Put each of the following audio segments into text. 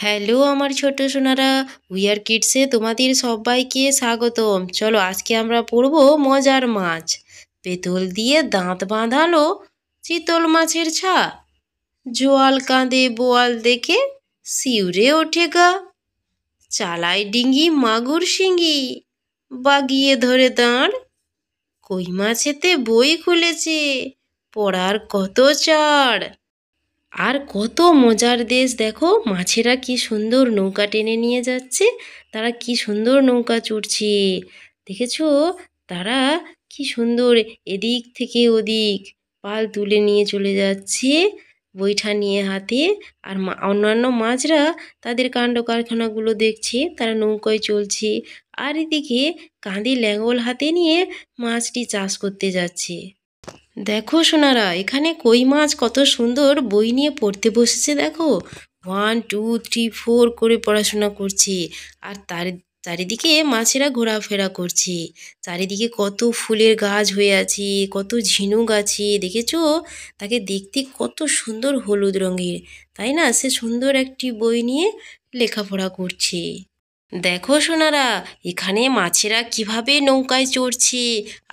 Hello আমার ছোট Sonara, we are কিডসে তোমাদের সবাইকে স্বাগতম। চলো আজকে আমরা পড়বো মজার মাছ। পেতল দিয়ে দাঁত বাঁধালো চিতল মাছের ছা, জোয়াল কাঁদে বোয়াল দেখে শিউরে ওঠে গা, চালায় ডিঙ্গি মাগুর শিঙ্গি, বাগিয়ে ধরে দাঁড়, কই মাছেতে বই খুলেছে পড়ার কত চাড়। আর কত মজার দেশ দেখো, মাছেরা কি সুন্দর নৌকা টেনে নিয়ে যাচ্ছে, তারা কি সুন্দর নৌকা চড়ছে দেখেছো। তারা কি সুন্দর এদিক থেকে ওদিক পাল তুলে নিয়ে চলে যাচ্ছে বৈঠা নিয়ে হাতে। আর অন্যান্য মাছরা তাদের কাণ্ড কারখানাগুলো দেখছে, তারা নৌকায় চলছে। আর এদিকে কাঁধে ল্যাঙ্গল হাতে নিয়ে মাছটি চাষ করতে যাচ্ছে। দেখো সোনারা, এখানে কই মাছ কত সুন্দর বই নিয়ে পড়তে বসেছে দেখো। 1 2 3 4 করে পড়াশোনা করছে। আর তার চারিদিকে মাছেরা ঘোরাফেরা করছে। চারিদিকে কত ফুলের গাছ হয়ে আছে, কত ঝিনুক আছে দেখেছো। তাকে দেখতে কত সুন্দর হলুদ রঙের, তাই না? সে সুন্দর একটি বই নিয়ে লেখাপড়া করছে। দেখো সোনারা, এখানে মাছেরা কিভাবে নৌকায় চড়ছে,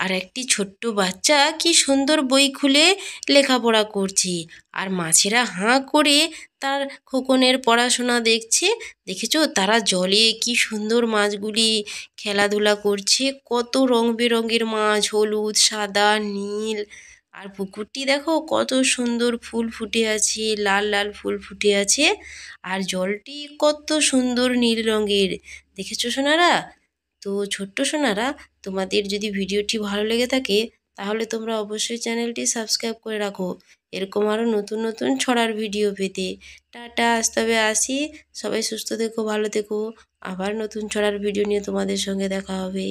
আর একটি ছোট্ট বাচ্চা কি সুন্দর বই খুলে লেখাপড়া করছে। আর মাছেরা হাঁ করে তার খোকনের পড়াশোনা দেখছে। দেখেছো তারা জলে কি সুন্দর মাছগুলি খেলাধুলা করছে, কত রং বেরঙের মাছ, হলুদ সাদা নীল। আর পুকুরটি দেখো কত সুন্দর ফুল ফুটে আছে, লাল লাল ফুল ফুটে আছে। আর জলটি কত সুন্দর নীল রঙের দেখেছো সোনারা। তো ছোট্ট সোনারা, তোমাদের যদি ভিডিওটি ভালো লেগে থাকে তাহলে তোমরা অবশ্যই চ্যানেলটি সাবস্ক্রাইব করে রাখো, এরকম আরও নতুন নতুন ছড়ার ভিডিও পেতে। টাটা, আজ তবে আসি। সবাই সুস্থ থেকো, ভালো থেকো। আবার নতুন ছড়ার ভিডিও নিয়ে তোমাদের সঙ্গে দেখা হবে।